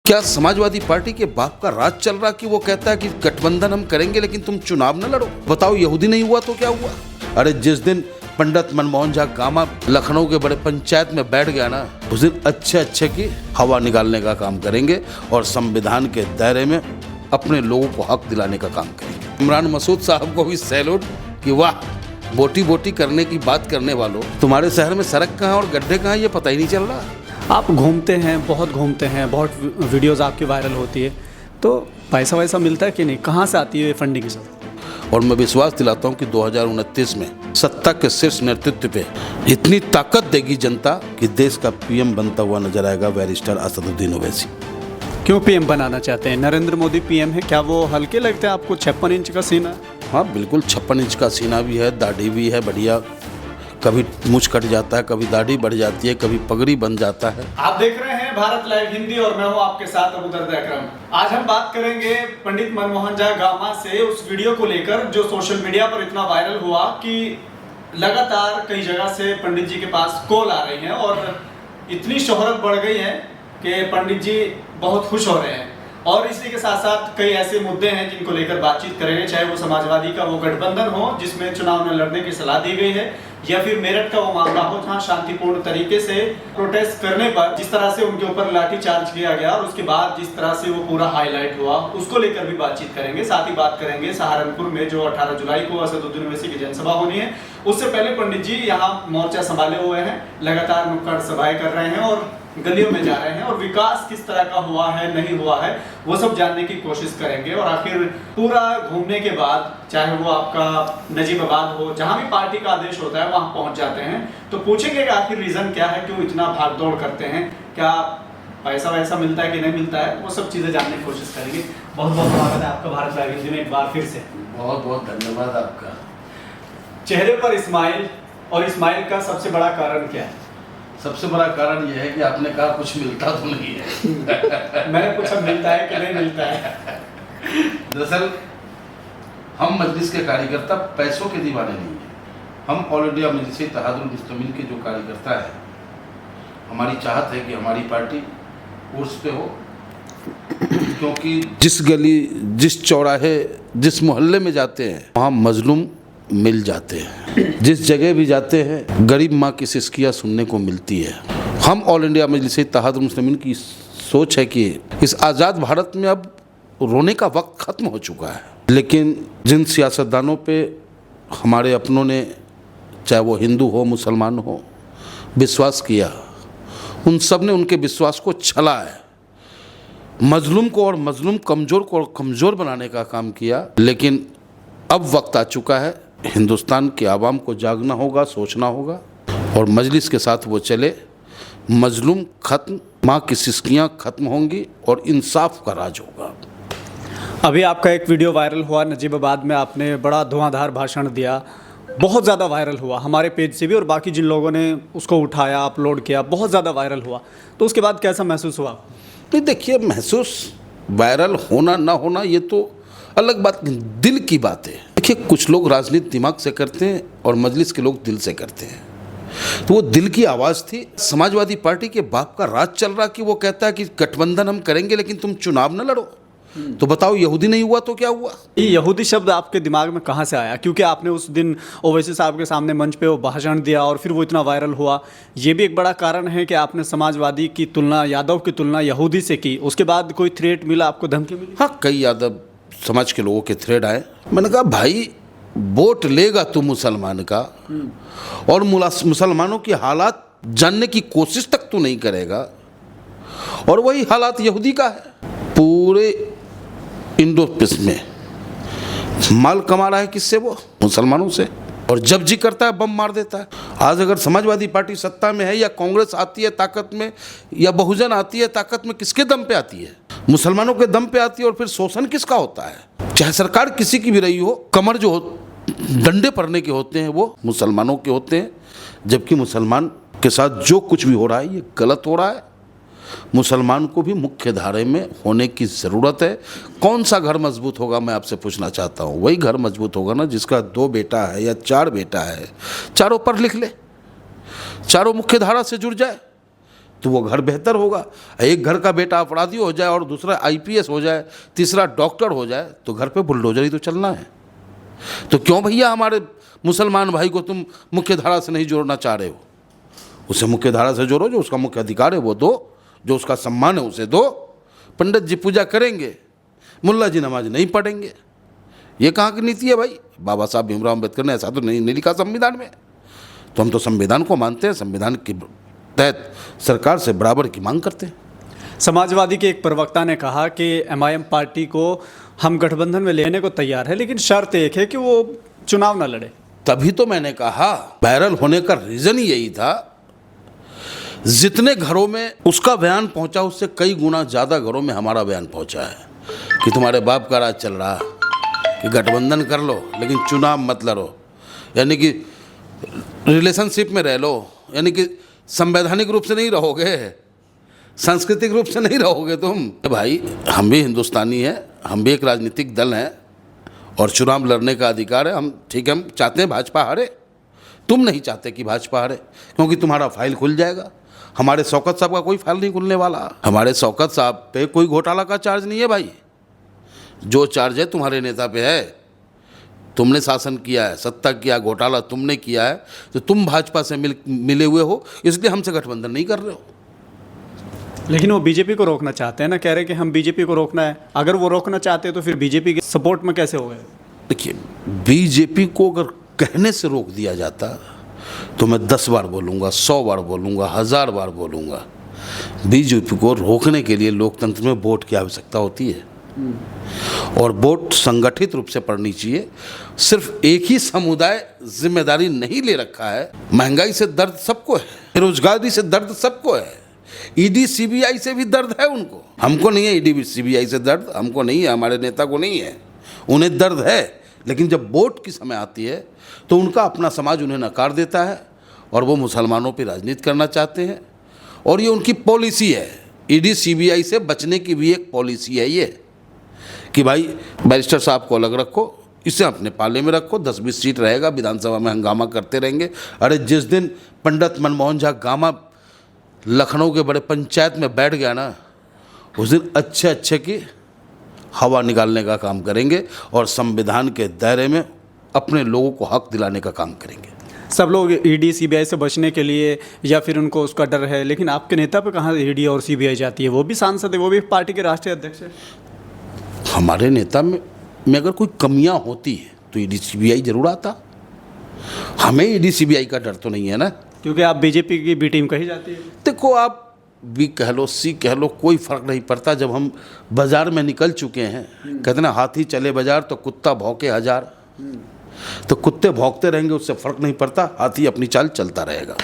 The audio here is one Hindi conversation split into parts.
क्या समाजवादी पार्टी के बाप का राज चल रहा कि वो कहता है कि गठबंधन हम करेंगे लेकिन तुम चुनाव न लड़ो? बताओ, यहूदी नहीं हुआ तो क्या हुआ? अरे जिस दिन पंडित मनमोहन झा गामा लखनऊ के बड़े पंचायत में बैठ गया ना, उस दिन अच्छे की हवा निकालने का काम करेंगे और संविधान के दायरे में अपने लोगों को हक दिलाने का काम करेंगे। इमरान मसूद साहब को भी सैल्यूट कि वाह, बोटी बोटी करने की बात करने वालों, तुम्हारे शहर में सड़क कहाँ और गड्ढे कहाँ ये पता ही नहीं चल रहा। आप घूमते हैं, बहुत वीडियोस आपकी वायरल होती है, तो पैसा वैसा मिलता है कि नहीं? कहाँ से आती है फंडिंग सब? और मैं विश्वास दिलाता हूं कि 2029 में सत्ता के शीर्ष नेतृत्व पे इतनी ताकत देगी जनता कि देश का पीएम बनता हुआ नजर आएगा बैरिस्टर असदुद्दीन ओवैसी। क्यों पीएम बनाना चाहते हैं? नरेंद्र मोदी पीएम है, क्या वो हल्के लगते हैं आपको? 56 इंच का सीना? हाँ बिल्कुल, 56 इंच का सीना भी है, दाढ़ी भी है बढ़िया, कभी मूछ कट जाता है, कभी दाढ़ी बढ़ जाती है, कभी पगड़ी बन जाता है। आप देख रहे हैं भारत लाइव हिंदी और मैं हूं आपके साथ अबू दर्द अकरम। आज हम बात करेंगे पंडित मनमोहन झा गामा से उस वीडियो को लेकर जो सोशल मीडिया पर इतना वायरल हुआ कि लगातार कई जगह से पंडित जी के पास कॉल आ रही हैं और इतनी शोहरत बढ़ गई है कि पंडित जी बहुत खुश हो रहे हैं। और इसी के साथ साथ कई ऐसे मुद्दे हैं जिनको लेकर बातचीत करेंगे, चाहे वो समाजवादी का वो गठबंधन हो जिसमें चुनाव न लड़ने की सलाह दी गई है, या फिर मेरठ का वो मामला हो जहां शांतिपूर्ण तरीके से प्रोटेस्ट करने पर जिस तरह से उनके ऊपर लाठीचार्ज किया गया और उसके बाद जिस तरह से वो पूरा हाईलाइट हुआ, उसको लेकर भी बातचीत करेंगे। साथ ही बात करेंगे सहारनपुर में जो 18 जुलाई को असदुद्दीन ओवैसी की जनसभा होनी है, उससे पहले पंडित जी यहाँ मोर्चा संभाले हुए हैं, लगातार नुक्कड़ सभाएं कर रहे हैं और गलियों में जा रहे हैं और विकास किस तरह का हुआ है नहीं हुआ है वो सब जानने की कोशिश करेंगे। और आखिर पूरा घूमने के बाद, चाहे वो आपका नजीबाबाद हो, जहां भी पार्टी का आदेश होता है वहां पहुंच जाते हैं, तो पूछेंगे कि आखिर रीजन क्या है, क्यों इतना भागदौड़ करते हैं, क्या पैसा वैसा मिलता है कि नहीं मिलता है, वो सब चीजें जानने की कोशिश करेंगे। बहुत बहुत स्वागत है आपका भारत लाइव हिंदी में एक बार फिर से। बहुत बहुत धन्यवाद आपका। चेहरे पर स्माइल, और स्माइल का सबसे बड़ा कारण क्या है? सबसे बड़ा कारण यह है कि आपने कहा कुछ मिलता तो नहीं है। मैंने पूछा मिलता है कि नहीं मिलता है। दरअसल हम मजलिस के कार्यकर्ता पैसों के दीवाने नहीं हैं। हम ऑल इंडिया मजलिस इत्तेहादुल मुस्लिमीन के जो कार्यकर्ता हैं, हमारी चाहत है कि हमारी पार्टी उर्स पे हो, क्योंकि जिस गली, जिस चौराहे, जिस मोहल्ले में जाते हैं वहाँ मजलूम मिल जाते हैं। जिस जगह भी जाते हैं गरीब माँ की सिसकियाँ सुनने को मिलती है। हम ऑल इंडिया मजलिस इत्तेहादुल मुस्लिमीन की सोच है कि इस आज़ाद भारत में अब रोने का वक्त ख़त्म हो चुका है, लेकिन जिन सियासतदानों पे हमारे अपनों ने, चाहे वो हिंदू हो मुसलमान हो, विश्वास किया, उन सब ने उनके विश्वास को छला है, मजलूम को और मजलूम कमज़ोर को और कमज़ोर बनाने का काम किया। लेकिन अब वक्त आ चुका है, हिंदुस्तान के आवाम को जागना होगा, सोचना होगा और मजलिस के साथ वो चले। मजलूम खत्म, माँ की सिसकियाँ खत्म होंगी और इंसाफ का राज होगा। अभी आपका एक वीडियो वायरल हुआ नजीबाबाद में, आपने बड़ा धुआंधार भाषण दिया, बहुत ज़्यादा वायरल हुआ हमारे पेज से भी और बाकी जिन लोगों ने उसको उठाया, अपलोड किया, बहुत ज़्यादा वायरल हुआ। तो उसके बाद कैसा महसूस हुआ? नहीं देखिए, महसूस, वायरल होना ना होना ये तो अलग बात, दिल की बात है। देखिए, कुछ लोग राजनीति दिमाग से करते हैं और मजलिस के लोग दिल से करते हैं। तो वो दिल की आवाज़ थी। समाजवादी पार्टी के बाप का राज चल रहा कि वो कहता है कि गठबंधन हम करेंगे लेकिन तुम चुनाव न लड़ो। तो बताओ, यहूदी नहीं हुआ तो क्या हुआ? ये यहूदी शब्द आपके दिमाग में कहाँ से आया? क्योंकि आपने उस दिन ओवैसी साहब के सामने मंच पे वो भाषण दिया और फिर वो इतना वायरल हुआ। ये भी एक बड़ा कारण है कि आपने समाजवादी की तुलना, यादव की तुलना यहूदी से की। उसके बाद कोई थ्रेट मिला आपको, धमकी मिली? हाँ, कई यादव समाज के लोगों के थ्रेड आए। मैंने कहा भाई, वोट लेगा तू मुसलमान का और मुसलमानों की हालात जानने की कोशिश तक तू नहीं करेगा, और वही हालात यहूदी का है। पूरे इंडो पीस में माल कमा रहा है किससे? वो मुसलमानों से, और जब जी करता है बम मार देता है। आज अगर समाजवादी पार्टी सत्ता में है, या कांग्रेस आती है ताकत में, या बहुजन आती है ताकत में, किसके दम पे आती है? मुसलमानों के दम पे आती है। और फिर शोषण किसका होता है? चाहे सरकार किसी की भी रही हो, कमर जो डंडे पड़ने के होते हैं वो मुसलमानों के होते हैं। जबकि मुसलमान के साथ जो कुछ भी हो रहा है ये गलत हो रहा है। मुसलमान को भी मुख्य धारे में होने की ज़रूरत है। कौन सा घर मजबूत होगा, मैं आपसे पूछना चाहता हूँ? वही घर मजबूत होगा ना जिसका 2 बेटा है या 4 बेटा है, चारों पढ़ लिख ले, चारों मुख्य धारा से जुड़ जाए, तो वो घर बेहतर होगा। एक घर का बेटा अपराधी हो जाए और दूसरा IPS हो जाए, तीसरा डॉक्टर हो जाए, तो घर पे बुलडोजर ही तो चलना है। तो क्यों भैया हमारे मुसलमान भाई को तुम मुख्य धारा से नहीं जोड़ना चाह रहे हो? उसे मुख्य धारा से जोड़ो, जो उसका मुख्य अधिकार है वो दो, जो उसका सम्मान है उसे दो। पंडित जी पूजा करेंगे, मुल्ला जी नमाज नहीं पढ़ेंगे, ये कहाँ की नीति है भाई? बाबा साहब भीमराव अम्बेडकर ने ऐसा तो नहीं लिखा संविधान में। तो हम तो संविधान को मानते हैं, संविधान के तहत सरकार से बराबर की मांग करते हैं। समाजवादी के एक प्रवक्ता ने कहा कि MIM पार्टी को हम गठबंधन में लेने को तैयार है, लेकिन शर्त एक है कि वो चुनाव न लड़े। तभी तो मैंने कहा वायरल होने का रीजन ही यही था। जितने घरों में उसका बयान पहुंचा उससे कई गुना ज़्यादा घरों में हमारा बयान पहुंचा है कि तुम्हारे बाप का राज चल रहा, कि गठबंधन कर लो लेकिन चुनाव मत लड़ो, यानी कि रिलेशनशिप में रह लो, यानी कि संवैधानिक रूप से नहीं रहोगे, सांस्कृतिक रूप से नहीं रहोगे तुम। भाई हम भी हिंदुस्तानी हैं, हम भी एक राजनीतिक दल हैं और चुनाव लड़ने का अधिकार है। हम ठीक है, हम चाहते हैं भाजपा हारे, तुम नहीं चाहते कि भाजपा हारे, क्योंकि तुम्हारा फाइल खुल जाएगा। हमारे शौकत साहब का कोई फाइल नहीं खुलने वाला। हमारे शौकत साहब पे कोई घोटाला का चार्ज नहीं है भाई। जो चार्ज है तुम्हारे नेता पे है। तुमने शासन किया है, सत्ता किया, घोटाला तुमने किया है, तो तुम भाजपा से मिले हुए हो, इसलिए हमसे गठबंधन नहीं कर रहे हो। लेकिन वो बीजेपी को रोकना चाहते हैं ना, कह रहे कि हम बीजेपी को रोकना है। अगर वो रोकना चाहते हैं तो फिर बीजेपी के सपोर्ट में कैसे हो गए? देखिए, बीजेपी को अगर कहने से रोक दिया जाता तो मैं 10 बार बोलूँगा, 100 बार बोलूँगा, 1000 बार बोलूँगा। बीजेपी को रोकने के लिए लोकतंत्र में वोट की आवश्यकता होती है और वोट संगठित रूप से पड़नी चाहिए। सिर्फ एक ही समुदाय जिम्मेदारी नहीं ले रखा है। महंगाई से दर्द सबको है, बेरोजगारी से दर्द सबको है, ED CBI से भी दर्द है उनको। हमको नहीं है ED CBI से दर्द, हमको नहीं है, हमारे नेता को नहीं है, उन्हें दर्द है। लेकिन जब वोट की समय आती है तो उनका अपना समाज उन्हें नकार देता है और वो मुसलमानों पर राजनीति करना चाहते हैं और ये उनकी पॉलिसी है। ED CBI से बचने की भी एक पॉलिसी है ये कि भाई बैरिस्टर साहब को अलग रखो, इसे अपने पाले में रखो, 10-20 सीट रहेगा, विधानसभा में हंगामा करते रहेंगे। अरे जिस दिन पंडित मनमोहन झा गामा लखनऊ के बड़े पंचायत में बैठ गया ना, उस दिन अच्छे अच्छे की हवा निकालने का काम करेंगे और संविधान के दायरे में अपने लोगों को हक दिलाने का काम करेंगे। सब लोग ED CBI से बचने के लिए या फिर उनको उसका डर है, लेकिन आपके नेता पे कहाँ ED और CBI जाती है? वो भी सांसद है, वो भी पार्टी के राष्ट्रीय अध्यक्ष है। हमारे नेता में अगर कोई कमियां होती है तो ED CBI जरूर आता। हमें ED CBI का डर तो नहीं है ना, क्योंकि आप बीजेपी की B टीम कही जाती है। देखो, आप B कह लो, C कह लो, कोई फर्क नहीं पड़ता। जब हम बाजार में निकल चुके हैं, कहते ना हाथी चले बाजार तो कुत्ता भौंके हजार। तो कुत्ते भौंकते रहेंगे, उससे फर्क नहीं पड़ता, हाथी अपनी चाल चलता रहेगा।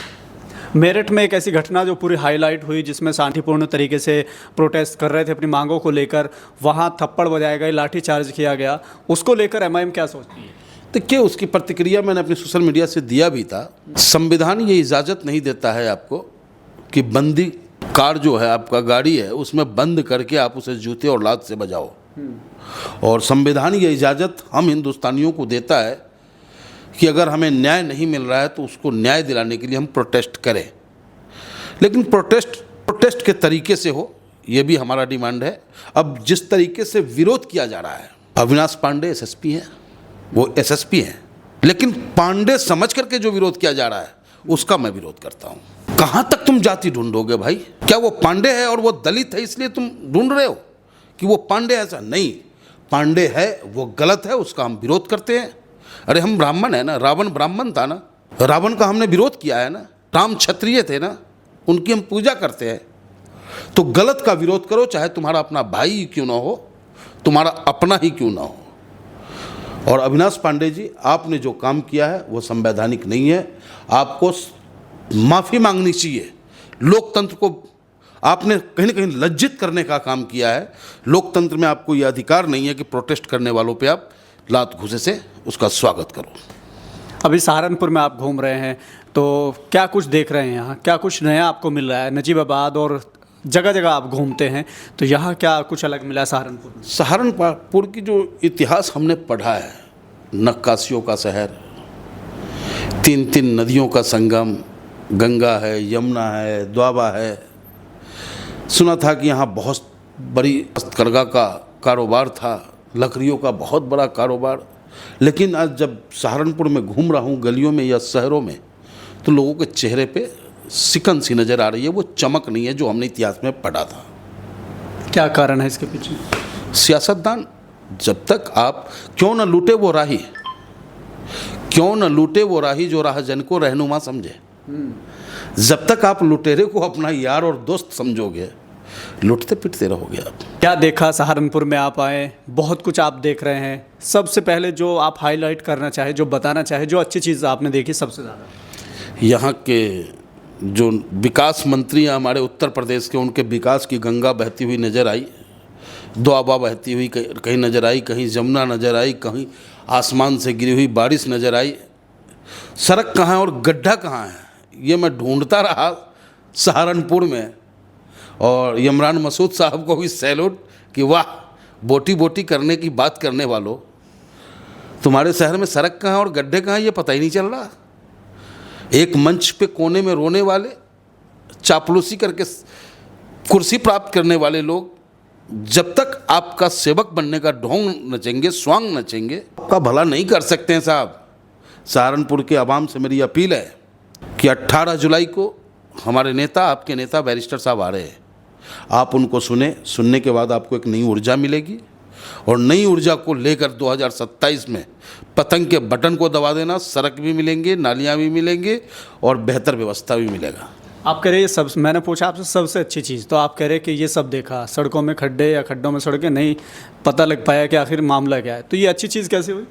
मेरठ में एक ऐसी घटना जो पूरी हाईलाइट हुई, जिसमें शांतिपूर्ण तरीके से प्रोटेस्ट कर रहे थे अपनी मांगों को लेकर, वहां थप्पड़ बजाए गए, लाठीचार्ज किया गया। उसको लेकर MIM क्या सोचती है? देखिए, उसकी प्रतिक्रिया मैंने अपने सोशल मीडिया से दिया भी था। संविधान ये इजाज़त नहीं देता है आपको कि बंदी कार जो है, आपका गाड़ी है, उसमें बंद करके आप उसे जूते और लात से बजाओ। और संविधान ये इजाज़त हम हिंदुस्तानियों को देता है कि अगर हमें न्याय नहीं मिल रहा है तो उसको न्याय दिलाने के लिए हम प्रोटेस्ट करें। लेकिन प्रोटेस्ट के तरीके से हो, ये भी हमारा डिमांड है। अब जिस तरीके से विरोध किया जा रहा है, अविनाश पांडे SSP हैं, वो SSP हैं, लेकिन पांडे समझ करके जो विरोध किया जा रहा है उसका मैं विरोध करता हूँ। कहाँ तक तुम जाति ढूंढोगे भाई? क्या वो पांडे है और वो दलित है इसलिए तुम ढूंढ रहे हो कि वो पांडे? ऐसा नहीं, पांडे है वो गलत है, उसका हम विरोध करते हैं। अरे हम ब्राह्मण है ना, रावण ब्राह्मण था ना, रावण का हमने विरोध किया है ना, राम क्षत्रिय थे ना, उनकी हम पूजा करते हैं। तो गलत का विरोध करो, चाहे तुम्हारा अपना भाई क्यों ना हो, तुम्हारा अपना ही क्यों ना हो। और अविनाश पांडे जी, आपने जो काम किया है वो संवैधानिक नहीं है, आपको माफ़ी मांगनी चाहिए। लोकतंत्र को आपने कहीं ना कहीं लज्जित करने का काम किया है। लोकतंत्र में आपको ये अधिकार नहीं है कि प्रोटेस्ट करने वालों पे आप लात घुसे से उसका स्वागत करो। अभी सहारनपुर में आप घूम रहे हैं, तो क्या कुछ देख रहे हैं यहाँ? क्या कुछ नया आपको मिल रहा है? नजीबाबाद और जगह जगह आप घूमते हैं, तो यहाँ क्या कुछ अलग मिला सहारनपुर में? सहारनपुर की जो इतिहास हमने पढ़ा है, नक्काशियों का शहर, 3 नदियों का संगम, गंगा है, यमुना है, द्वाबा है, सुना था कि यहाँ बहुत बड़ी हस्तकरघा का कारोबार था, लकड़ियों का बहुत बड़ा कारोबार। लेकिन आज जब सहारनपुर में घूम रहा हूँ गलियों में या शहरों में, तो लोगों के चेहरे पे सिकन सी नज़र आ रही है। वो चमक नहीं है जो हमने इतिहास में पढ़ा था। क्या कारण है इसके पीछे? सियासतदान, जब तक आप क्यों न लूटे वो राही, क्यों न लूटे वो राही जो राहजन को रहनुमा समझे। जब तक आप लुटेरे को अपना यार और दोस्त समझोगे, लुटते पिटते रहोगे आप। क्या देखा सहारनपुर में? आप आए, बहुत कुछ आप देख रहे हैं। सबसे पहले जो आप हाईलाइट करना चाहे, जो बताना चाहे, जो अच्छी चीज़ आपने देखी सबसे ज़्यादा? यहाँ के जो विकास मंत्री हैं हमारे उत्तर प्रदेश के, उनके विकास की गंगा बहती हुई नज़र आई, दोआबा बहती हुई कहीं नज़र आई, कहीं जमुना नज़र आई, कहीं आसमान से गिरी हुई बारिश नज़र आई। सड़क कहाँ है और गड्ढा कहाँ है, ये मैं ढूंढता रहा सहारनपुर में। और इमरान मसूद साहब को भी सैल्यूट कि वाह, बोटी बोटी करने की बात करने वालों, तुम्हारे शहर में सड़क कहाँ और गड्ढे कहाँ ये पता ही नहीं चल रहा। एक मंच पे कोने में रोने वाले, चापलूसी करके कुर्सी प्राप्त करने वाले लोग, जब तक आपका सेवक बनने का ढोंग नचेंगे, स्वांग नचेंगे, आपका भला नहीं कर सकते हैं साहब। सहारनपुर के आवाम से मेरी अपील है कि 18 जुलाई को हमारे नेता, आपके नेता बैरिस्टर साहब आ रहे हैं। आप उनको सुनने के बाद आपको एक नई ऊर्जा मिलेगी, और नई ऊर्जा को लेकर 2027 में पतंग के बटन को दबा देना। सड़क भी मिलेंगे, नालियाँ भी मिलेंगे और बेहतर व्यवस्था भी मिलेगा। आप कह रहे ये सब, मैंने पूछा आपसे सबसे अच्छी चीज़, तो आप कह रहे कि ये सब देखा, सड़कों में खड्डे या खड्डों में सड़कें, नहीं पता लग पाया कि आखिर मामला क्या है। तो ये अच्छी चीज़ कैसे हुई?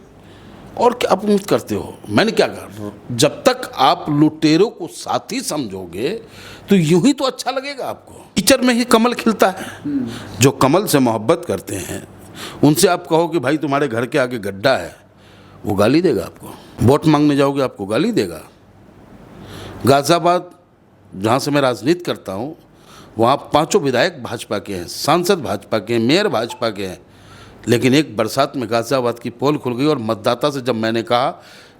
और क्या आप उम्मीद करते हो? मैंने क्या कहा, जब तक आप लुटेरों को साथी समझोगे तो यूं ही तो अच्छा लगेगा आपको। कीचड़ में ही कमल खिलता है। जो कमल से मोहब्बत करते हैं उनसे आप कहो कि भाई तुम्हारे घर के आगे गड्ढा है, वो गाली देगा आपको। वोट मांगने जाओगे आपको गाली देगा। गाज़ियाबाद जहाँ से मैं राजनीति करता हूँ, वहाँ 5 विधायक भाजपा के हैं, सांसद भाजपा के हैं, मेयर भाजपा के हैं। लेकिन एक बरसात में गाज़ियाबाद की पोल खुल गई और मतदाता से जब मैंने कहा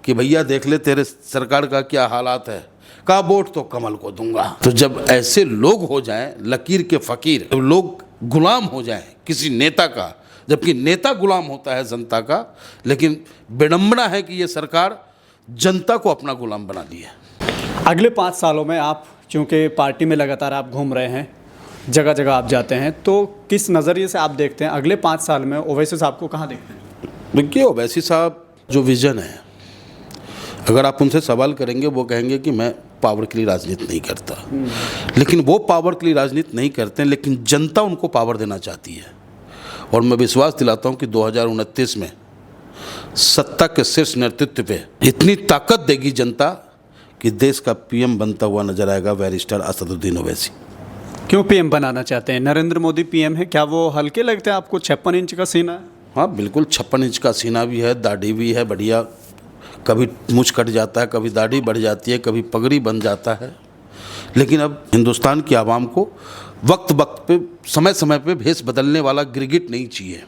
कि भैया देख ले तेरे सरकार का क्या हालात है, कहा वोट तो कमल को दूंगा। तो जब ऐसे लोग हो जाएं लकीर के फ़कीर, जब लोग गुलाम हो जाएं किसी नेता का, जबकि नेता गुलाम होता है जनता का, लेकिन विडंबना है कि ये सरकार जनता को अपना गुलाम बना ली है। अगले 5 सालों में आप, चूँकि पार्टी में लगातार आप घूम रहे हैं, जगह जगह आप जाते हैं, तो किस नज़रिए से आप देखते हैं अगले 5 साल में ओवैसी साहब को कहाँ देखते हैं? देखिए, ओवैसी साहब जो विज़न है, अगर आप उनसे सवाल करेंगे वो कहेंगे कि मैं पावर के लिए राजनीति नहीं करता। लेकिन वो पावर के लिए राजनीति नहीं करते हैं, लेकिन जनता उनको पावर देना चाहती है। और मैं विश्वास दिलाता हूँ कि 2029 में सत्ता के शीर्ष नेतृत्व पे इतनी ताकत देगी जनता कि देश का पीएम बनता हुआ नजर आएगा बैरिस्टर असदुद्दीन ओवैसी। क्यों पीएम बनाना चाहते हैं? नरेंद्र मोदी पीएम है, क्या वो हल्के लगते हैं आपको? 56 इंच का सीना है। हाँ बिल्कुल, 56 इंच का सीना भी है, दाढ़ी भी है बढ़िया, कभी मुँछ कट जाता है, कभी दाढ़ी बढ़ जाती है, कभी पगड़ी बन जाता है। लेकिन अब हिंदुस्तान की आवाम को वक्त वक्त पे, समय समय पे भेष बदलने वाला गिरगिट नहीं चाहिए,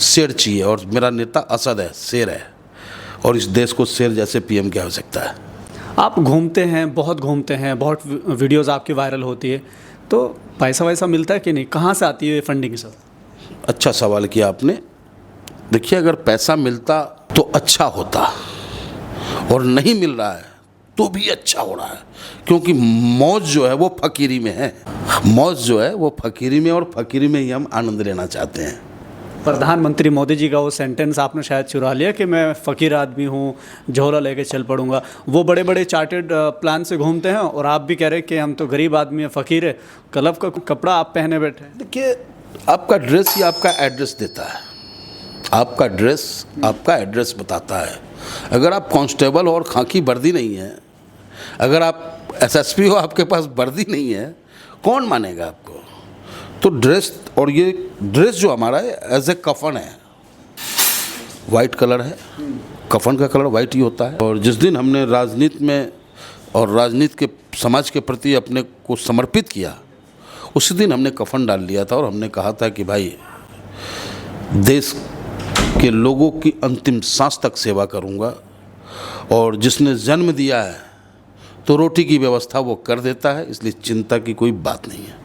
शेर चाहिए। और मेरा नेता असद है, शेर है, और इस देश को शेर जैसे पीएम की आवश्यकता है। आप घूमते हैं, बहुत घूमते हैं, बहुत वीडियोस आपकी वायरल होती है, तो पैसा वैसा मिलता है कि नहीं? कहाँ से आती है ये फंडिंग सब? अच्छा सवाल किया आपने। देखिए, अगर पैसा मिलता तो अच्छा होता, और नहीं मिल रहा है तो भी अच्छा हो रहा है, क्योंकि मौज जो है वो फकीरी में है। मौज जो है वो फकीरी में, और फकीरी में ही हम आनंद लेना चाहते हैं। प्रधानमंत्री मोदी जी का वो सेंटेंस आपने शायद चुरा लिया कि मैं फ़कीर आदमी हूँ, झोला लेके चल पड़ूंगा। वो बड़े बड़े चार्टेड प्लान से घूमते हैं, और आप भी कह रहे हैं कि हम तो गरीब आदमी हैं, फ़कीर है, क्लब का कपड़ा आप पहने बैठे हैं। देखिए, आपका ड्रेस ही आपका एड्रेस देता है। आपका ड्रेस आपका एड्रेस बताता है। अगर आप कांस्टेबल हो और खाकी वर्दी नहीं है, अगर आप एसएसपी हो, आपके पास वर्दी नहीं है, कौन मानेगा आपको? तो ड्रेस, और ये ड्रेस जो हमारा है एज ए कफन है, वाइट कलर है, कफन का कलर वाइट ही होता है। और जिस दिन हमने राजनीति में और राजनीति के समाज के प्रति अपने को समर्पित किया, उसी दिन हमने कफन डाल लिया था, और हमने कहा था कि भाई देश के लोगों की अंतिम सांस तक सेवा करूंगा, और जिसने जन्म दिया है तो रोटी की व्यवस्था वो कर देता है, इसलिए चिंता की कोई बात नहीं है।